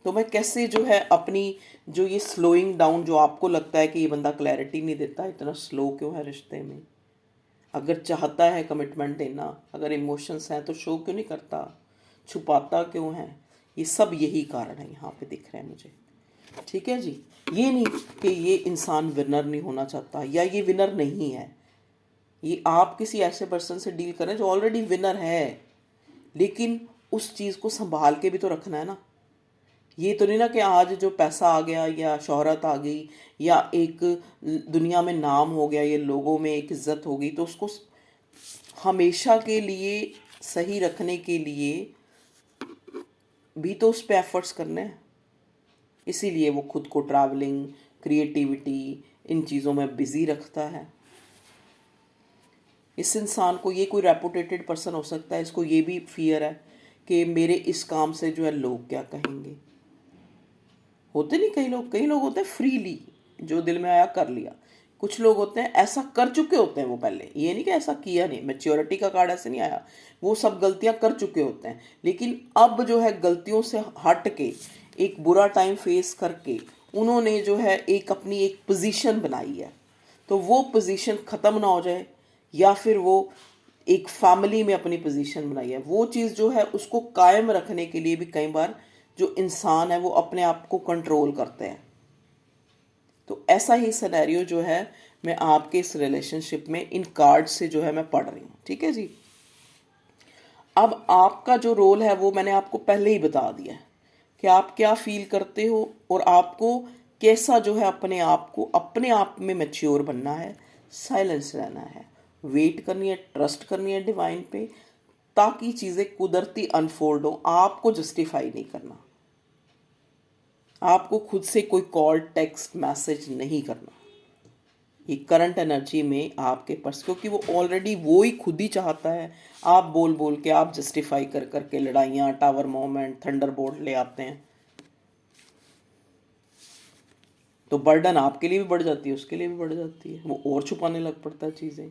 [SPEAKER 1] तो मैं कैसे जो है अपनी, जो ये स्लोइंग डाउन, जो आपको लगता है कि ये बंदा क्लैरिटी नहीं देता, इतना स्लो क्यों है रिश्ते में, अगर चाहता है कमिटमेंट देना, अगर इमोशंस हैं तो शो क्यों नहीं करता, छुपाता क्यों है? ये सब यही कारण है यहाँ पे दिख रहे हैं मुझे। ठीक है जी। ये नहीं कि ये इंसान विनर नहीं होना चाहता या ये विनर नहीं है। ये आप किसी ऐसे पर्सन से डील करें जो ऑलरेडी विनर है, लेकिन उस चीज़ को संभाल के भी तो रखना है ना। ये तो नहीं ना कि आज जो पैसा आ गया या शोहरत आ गई या एक दुनिया में नाम हो गया, ये लोगों में एक इज्जत हो गई, तो उसको हमेशा के लिए सही रखने के लिए भी तो उस पर एफर्ट्स करने हैं। इसीलिए वो खुद को ट्रैवलिंग, क्रिएटिविटी, इन चीज़ों में बिजी रखता है। इस इंसान को, ये कोई रेपुटेटेड पर्सन हो सकता है, इसको ये भी फियर है कि मेरे इस काम से जो है लोग क्या कहेंगे। होते नहीं, कई लोग होते हैं फ्रीली, जो दिल में आया कर लिया। कुछ लोग होते हैं ऐसा कर चुके होते हैं वो पहले, ये नहीं कि ऐसा किया नहीं, मैच्योरिटी का कार्ड ऐसे नहीं आया, वो सब गलतियां कर चुके होते हैं, लेकिन अब जो है गलतियों से हट के एक बुरा टाइम फेस करके उन्होंने जो है एक अपनी एक पोजीशन बनाई है। तो वो पोजीशन ख़त्म ना हो जाए, या फिर वो एक फैमिली में अपनी पोजीशन बनाई है, वो चीज़ जो है उसको कायम रखने के लिए भी कई बार जो इंसान है वो अपने आप को कंट्रोल करते हैं। तो ऐसा ही सिनेरियो जो है मैं आपके इस रिलेशनशिप में इन कार्ड से जो है मैं पढ़ रही हूँ। ठीक है जी। अब आपका जो रोल है वो मैंने आपको पहले ही बता दिया है कि आप क्या फील करते हो और आपको कैसा जो है अपने आप को अपने आप में मैच्योर बनना है, साइलेंस रहना है, वेट करनी है, ट्रस्ट करनी है डिवाइन पे, ताकि चीज़ें कुदरती अनफोल्ड हो। आपको जस्टिफाई नहीं करना, आपको खुद से कोई कॉल, टेक्स्ट, मैसेज नहीं करना। ये करंट एनर्जी में आपके पास, क्योंकि वो ऑलरेडी वो ही खुद ही चाहता है। आप बोल बोल के, आप जस्टिफाई कर करके लड़ाइयाँ, टावर मोमेंट, थंडरबोल्ट ले आते हैं, तो बर्डन आपके लिए भी बढ़ जाती है, उसके लिए भी बढ़ जाती है, वो और छुपाने लग पड़ता है चीज़ें।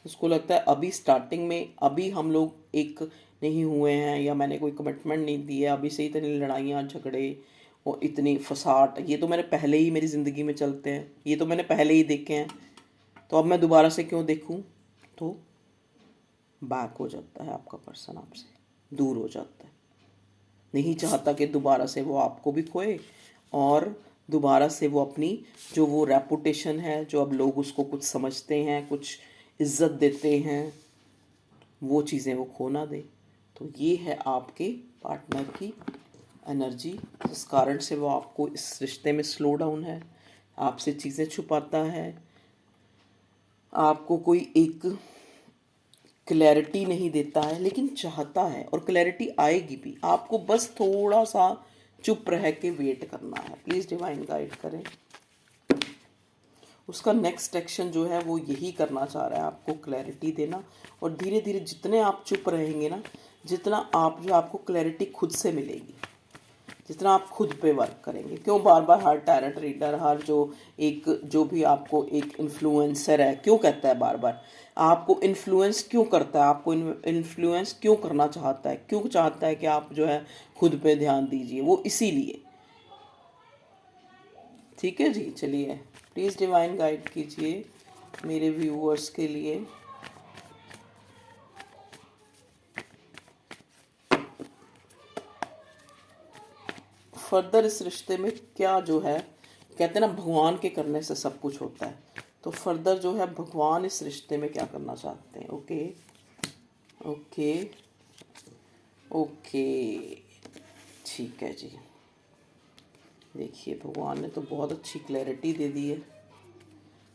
[SPEAKER 1] उसको लगता है अभी स्टार्टिंग में, अभी हम लोग एक नहीं हुए हैं या मैंने कोई कमिटमेंट नहीं दी है, अभी से ही इतनी लड़ाइयाँ झगड़े और इतनी फसाट, ये तो मैंने पहले ही मेरी ज़िंदगी में चलते हैं, ये तो मैंने पहले ही देखे हैं, तो अब मैं दोबारा से क्यों देखूं? तो बैक हो जाता है आपका पर्सन, आपसे दूर हो जाता है, नहीं चाहता कि दोबारा से वो आपको भी खोए और दोबारा से वो अपनी जो वो रेपुटेशन है, जो अब लोग उसको कुछ समझते हैं, कुछ इज्जत देते हैं, वो चीज़ें वो खो ना दे। तो ये है आपके पार्टनर की एनर्जी, जिस कारण से वो आपको इस रिश्ते में स्लो डाउन है, आपसे चीज़ें छुपाता है, आपको कोई एक क्लैरिटी नहीं देता है, लेकिन चाहता है और क्लैरिटी आएगी भी। आपको बस थोड़ा सा चुप रह के वेट करना है। प्लीज़ डिवाइन गाइड करें। उसका नेक्स्ट एक्शन जो है वो यही करना चाह रहा है, आपको क्लैरिटी देना, और धीरे धीरे जितने आप चुप रहेंगे ना, जितना आप जो आपको क्लैरिटी खुद से मिलेगी, जितना आप खुद पे वर्क करेंगे। क्यों बार बार हर टैरेट रीडर, हर जो भी आपको एक इन्फ्लुएंसर है, क्यों कहता है बार बार आपको इन्फ्लुएंस क्यों करता है, आपको इन्फ्लुएंस क्यों करना चाहता है, क्यों चाहता है कि आप जो है खुद पे ध्यान दीजिए? वो इसीलिए। ठीक है जी। चलिए, प्लीज़ डिवाइन गाइड कीजिए मेरे व्यूअर्स के लिए। फर्दर इस रिश्ते में क्या जो है, कहते हैं ना भगवान के करने से सब कुछ होता है, तो फर्दर जो है भगवान इस रिश्ते में क्या करना चाहते हैं। ओके ओके ओके, ठीक है जी। देखिए, भगवान ने तो बहुत अच्छी क्लैरिटी दे दी है।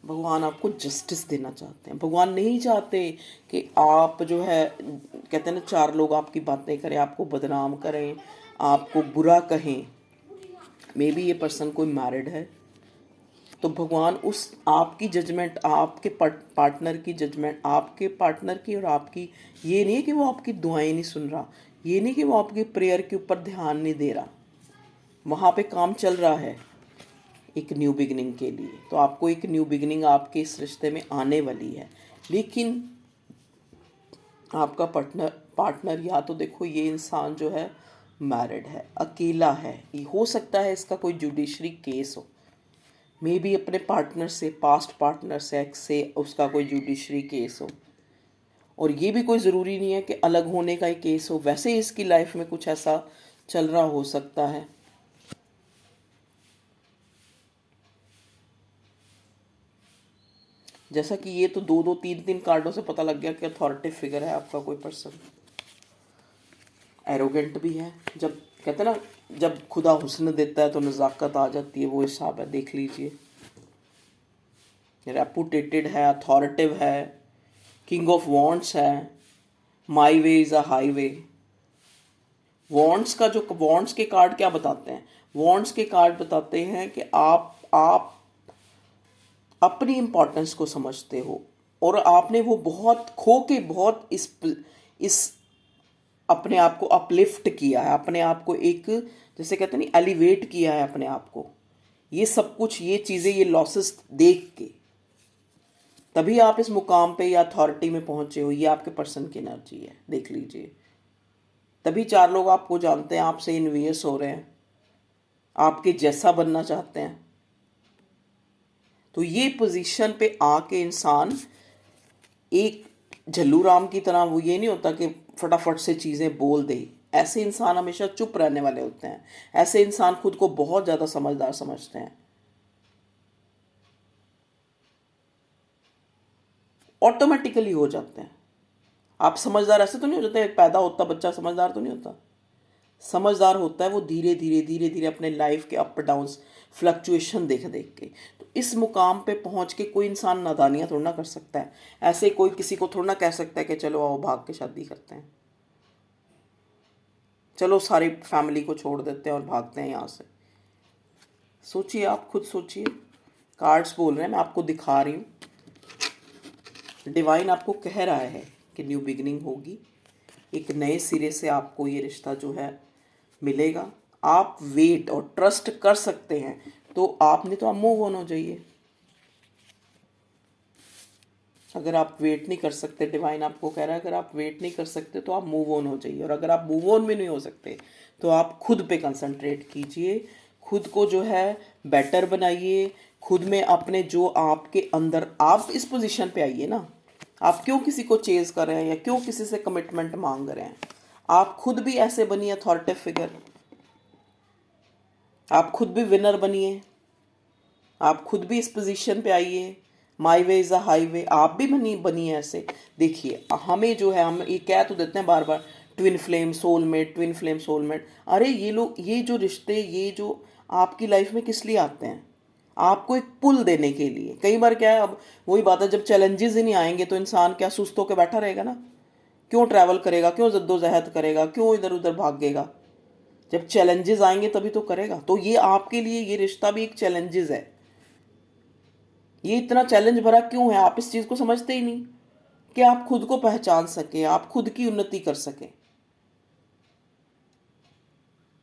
[SPEAKER 1] भगवान आपको जस्टिस देना चाहते हैं। भगवान नहीं चाहते कि आप जो है, कहते हैं ना, चार लोग आपकी बातें करें, आपको बदनाम करें, आपको बुरा कहें। मे बी ये पर्सन कोई मैरिड है, तो भगवान उस आपकी जजमेंट, आपके पार्टनर की जजमेंट, आपके पार्टनर की और आपकी, ये नहीं है कि वो आपकी दुआएं नहीं सुन रहा, ये नहीं कि वो आपकी प्रेयर के ऊपर ध्यान नहीं दे रहा, वहाँ पे काम चल रहा है एक न्यू बिगिनिंग के लिए। तो आपको एक न्यू बिगिनिंग आपके इस रिश्ते में आने वाली है, लेकिन आपका पार्टनर या तो देखो, ये इंसान जो है मैरिड है, अकेला है, ये हो सकता है इसका कोई जुडिशरी केस हो, मे बी अपने पार्टनर से, पास्ट पार्टनर से, एक्स से उसका कोई जुडिशरी केस हो, और ये भी कोई ज़रूरी नहीं है कि अलग होने का ही केस हो, वैसे ही इसकी लाइफ में कुछ ऐसा चल रहा हो सकता है। जैसा कि ये तो दो दो तीन तीन कार्डों से पता लग गया कि अथॉरिटिव फिगर है आपका कोई पर्सन, एरोगेंट भी है। जब कहते हैं ना, जब खुदा हुस्न देता है तो नज़ाकत आ जाती है, वो हिसाब है, देख लीजिए। रेपुटेटेड है, अथॉरिटिव है, किंग ऑफ वॉन्ड्स है, my way is a highway. Wands का जो वॉन्ड्स के कार्ड क्या बताते हैं? वॉन्ड्स के कार्ड बताते हैं कि आप अपनी इम्पोर्टेंस को समझते हो, और आपने वो बहुत खो के बहुत इस अपने आप को अपलिफ्ट किया है, अपने आप को एक, जैसे कहते हैं ना, एलिवेट किया है अपने आप को। ये सब कुछ, ये चीज़ें, ये लॉसेस देख के तभी आप इस मुकाम पे या अथॉरिटी में पहुंचे हो। ये आपके पर्सन की एनर्जी है, देख लीजिए। तभी चार लोग आपको जानते हैं, आपसे इन्वियस हो रहे हैं, आपके जैसा बनना चाहते हैं। तो ये पोजीशन पे आके इंसान एक झल्लू राम की तरह, वो ये नहीं होता कि फटाफट से चीज़ें बोल दे। ऐसे इंसान हमेशा चुप रहने वाले होते हैं। ऐसे इंसान खुद को बहुत ज़्यादा समझदार समझते हैं, ऑटोमेटिकली हो जाते हैं। आप समझदार ऐसे तो नहीं हो जाते, पैदा होता बच्चा समझदार तो नहीं होता। समझदार होता है वो धीरे धीरे धीरे धीरे अपने लाइफ के अप डाउन्स, फ्लक्चुएशन देख देख के। तो इस मुकाम पे पहुंच के कोई इंसान नादानियाँ थोड़ा ना कर सकता है। ऐसे कोई किसी को थोड़ा ना कह सकता है कि चलो आओ भाग के शादी करते हैं, चलो सारी फैमिली को छोड़ देते हैं और भागते हैं यहाँ से। सोचिए, आप खुद सोचिए। कार्ड्स बोल रहे हैं, मैं आपको दिखा रही हूँ। डिवाइन आपको कह रहा है कि न्यू बिगिनिंग होगी, एक नए सिरे से आपको ये रिश्ता जो है मिलेगा। आप वेट और ट्रस्ट कर सकते हैं, तो आपने तो आप मूव ऑन हो जाइए। अगर आप वेट नहीं कर सकते, डिवाइन आपको कह रहा है अगर आप वेट नहीं कर सकते तो आप मूव ऑन हो जाइए। और अगर आप मूव ऑन भी नहीं हो सकते तो आप खुद पे कंसंट्रेट कीजिए, खुद को जो है बेटर बनाइए, खुद में अपने जो आपके अंदर, आप इस पोजीशन पे आइए ना। आप क्यों किसी को चेज कर रहे हैं या क्यों किसी से कमिटमेंट मांग रहे हैं? आप खुद भी ऐसे बनिए अथॉरिटिव फिगर, आप खुद भी विनर बनिए, आप खुद भी इस पोजीशन पे आइए। माई वे इज़ अ हाईवे, आप भी बनिए ऐसे। देखिए, हमें जो है, हम ये कह तो देते हैं बार बार, twin flame soulmate, twin flame soulmate. अरे ये लोग, ये जो रिश्ते, ये जो आपकी लाइफ में किस लिए आते हैं? आपको एक पुल देने के लिए। कई बार क्या है, अब वही बात है, जब चैलेंजेस ही नहीं आएंगे तो इंसान क्या सुस्त होकर बैठा रहेगा ना? क्यों ट्रैवल करेगा, क्यों जद्दोजहद करेगा, क्यों इधर उधर भागेगा? जब चैलेंजेस आएंगे तभी तो करेगा। तो ये आपके लिए, ये रिश्ता भी एक चैलेंजेस है। ये इतना चैलेंज भरा क्यों है? आप इस चीज़ को समझते ही नहीं कि आप खुद को पहचान सकें, आप खुद की उन्नति कर सकें।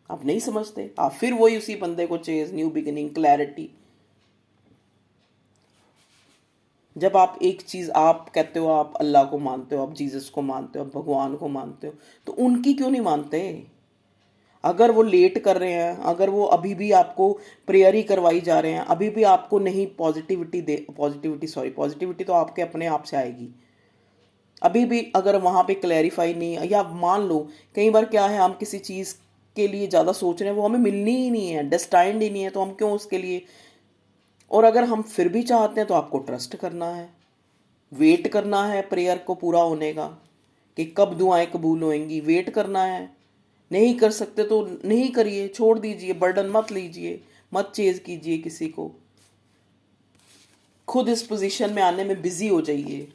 [SPEAKER 1] आप नहीं समझते, आप फिर वही उसी बंदे को चेज, न्यू बिगिनिंग, क्लैरिटी। जब आप एक चीज़, आप कहते हो आप अल्लाह को मानते हो, आप जीसस को मानते हो, आप भगवान को मानते हो, तो उनकी क्यों नहीं मानते? अगर वो लेट कर रहे हैं, अगर वो अभी भी आपको प्रेयर ही करवाई जा रहे हैं, अभी भी आपको नहीं पॉजिटिविटी तो आपके अपने आप से आएगी। अभी भी अगर वहाँ पे क्लैरिफाई नहीं, या मान लो कई बार क्या है, हम किसी चीज़ के लिए ज़्यादा सोच रहे हैं, वो हमें मिलनी ही नहीं है, डेस्टाइंड ही नहीं है, तो हम क्यों उसके लिए। और अगर हम फिर भी चाहते हैं तो आपको ट्रस्ट करना है, वेट करना है प्रेयर को पूरा होने का, कि कब दुआएं कबूल होंगी, वेट करना है। नहीं कर सकते तो नहीं करिए, छोड़ दीजिए, बर्डन मत लीजिए, मत चेज कीजिए किसी को। खुद इस पोजीशन में आने में बिजी हो जाइए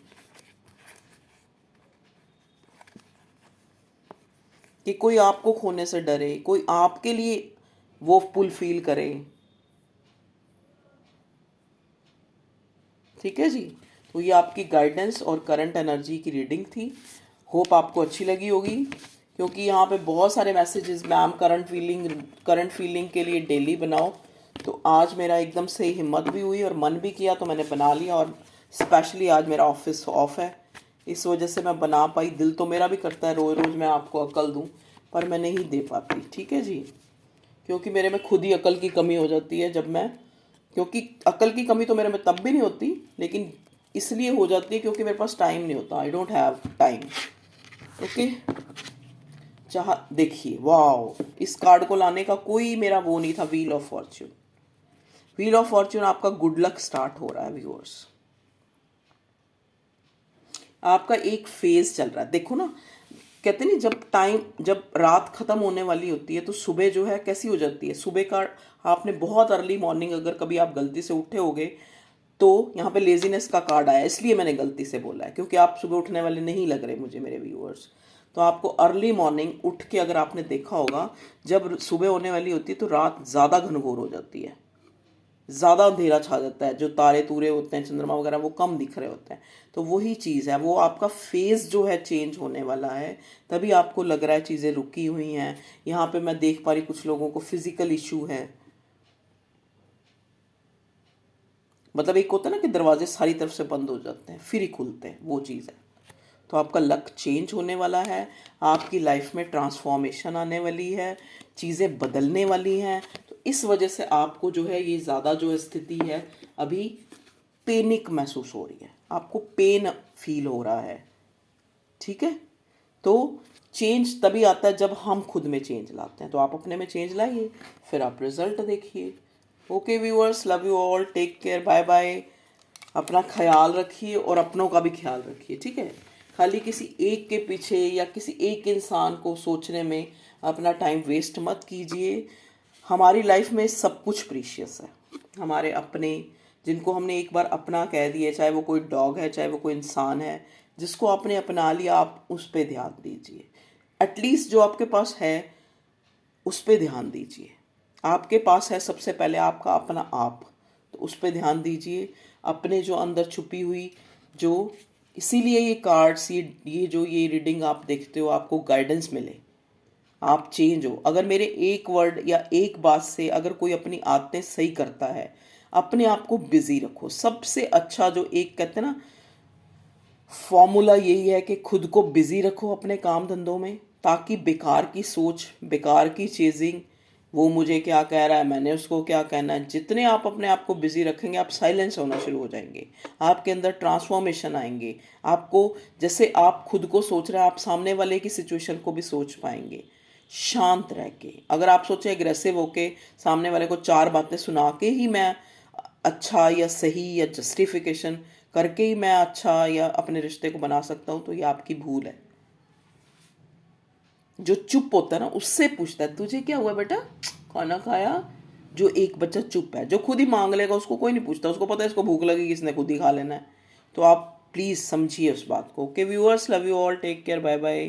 [SPEAKER 1] कि कोई आपको खोने से डरे, कोई आपके लिए वो पुल फील करे। ठीक है जी। तो ये आपकी गाइडेंस और करंट एनर्जी की रीडिंग थी। होप आपको अच्छी लगी होगी, क्योंकि यहाँ पे बहुत सारे मैसेजेस, मैम करंट फीलिंग के लिए डेली बनाओ। तो आज मेरा एकदम से हिम्मत भी हुई और मन भी किया, तो मैंने बना लिया। और स्पेशली आज मेरा ऑफिस ऑफ है, इस वजह से मैं बना पाई। दिल तो मेरा भी करता है रोज़ रोज़ मैं आपको अकल दूँ, पर मैं नहीं दे पाती। ठीक है जी, क्योंकि मेरे में खुद ही अकल की कमी हो जाती है जब मैं क्योंकि अकल की कमी तो मेरे में तब भी नहीं होती, लेकिन इसलिए हो जाती है क्योंकि मेरे पास टाइम नहीं होता, I don't have time. Okay, चाह देखिए, वाह, इस कार्ड को लाने का कोई मेरा वो नहीं था, wheel of Fortune. Wheel of Fortune, आपका गुड लक स्टार्ट हो रहा है व्यूअर्स। आपका एक फेज चल रहा है, देखो ना, कहते नहीं, जब रात खत्म होने वाली होती है तो सुबह जो है कैसी हो जाती है, सुबह का आपने बहुत अर्ली मॉर्निंग अगर कभी आप गलती से उठे होगे तो यहाँ पे लेजीनेस का कार्ड आया, इसलिए मैंने गलती से बोला है, क्योंकि आप सुबह उठने वाले नहीं लग रहे मुझे मेरे व्यूअर्स। तो आपको अर्ली मॉर्निंग उठ के, अगर आपने देखा होगा, जब सुबह होने वाली होती है तो रात ज़्यादा घनघोर हो जाती है, ज़्यादा अंधेरा छा जाता है, जो तारे तूरे होते हैं, चंद्रमा वगैरह, वो कम दिख रहे होते हैं। तो वही चीज़ है, वो आपका फेज जो है चेंज होने वाला है, तभी आपको लग रहा है चीज़ें रुकी हुई हैं। यहाँ पे मैं देख पा रही कुछ लोगों को फिजिकल इशू है, मतलब एक होता है ना कि दरवाजे सारी तरफ से बंद हो जाते हैं फिर ही खुलते हैं, वो चीज़ है। तो आपका लक चेंज होने वाला है, आपकी लाइफ में ट्रांसफॉर्मेशन आने वाली है, चीज़ें बदलने वाली हैं। तो इस वजह से आपको जो है ये ज़्यादा जो स्थिति है अभी पेनिक महसूस हो रही है, आपको पेन फील हो रहा है, ठीक है। तो चेंज तभी आता है जब हम खुद में चेंज लाते हैं, तो आप अपने में चेंज लाइए, फिर आप रिजल्ट देखिए। Okay viewers, love you all, take care, bye bye. अपना ख्याल रखिए और अपनों का भी ख्याल रखिए, ठीक है। खाली किसी एक के पीछे या किसी एक इंसान को सोचने में अपना टाइम वेस्ट मत कीजिए। हमारी लाइफ में सब कुछ प्रीशियस है, हमारे अपने, जिनको हमने एक बार अपना कह दिया, चाहे वो कोई डॉग है, चाहे वो कोई इंसान है, जिसको आपने अपना लिया, आप उस पर ध्यान दीजिए। एटलीस्ट जो आपके पास है उस पर ध्यान दीजिए। आपके पास है सबसे पहले आपका अपना आप, तो उस पर ध्यान दीजिए। अपने जो अंदर छुपी हुई जो, इसीलिए ये कार्ड्स, ये रीडिंग आप देखते हो, आपको गाइडेंस मिले, आप चेंज हो। अगर मेरे एक वर्ड या एक बात से अगर कोई अपनी आदतें सही करता है, अपने आप को बिजी रखो। सबसे अच्छा जो एक कहते हैं ना फॉर्मूला, यही है कि खुद को बिजी रखो अपने काम धंधों में, ताकि बेकार की सोच, बेकार की चेजिंग, वो मुझे क्या कह रहा है, मैंने उसको क्या कहना है, जितने आप अपने आप को बिजी रखेंगे, आप साइलेंस होना शुरू हो जाएंगे, आपके अंदर ट्रांसफॉर्मेशन आएंगे। आपको जैसे आप खुद को सोच रहे हैं, आप सामने वाले की सिचुएशन को भी सोच पाएंगे शांत रह के। अगर आप सोचे एग्रेसिव होके सामने वाले को चार बातें सुना के ही मैं अच्छा या सही या जस्टिफिकेशन करके ही मैं अच्छा या अपने रिश्ते को बना सकता हूँ, तो ये आपकी भूल है। जो चुप होता है ना, उससे पूछता है तुझे क्या हुआ बेटा, खाना खाया। जो एक बच्चा चुप है, जो खुद ही मांग लेगा, उसको कोई नहीं पूछता, उसको पता है इसको भूख लगी, किसने खुद ही खा लेना है। तो आप प्लीज़ समझिए उस बात को। Okay viewers, love you all, take care, bye bye.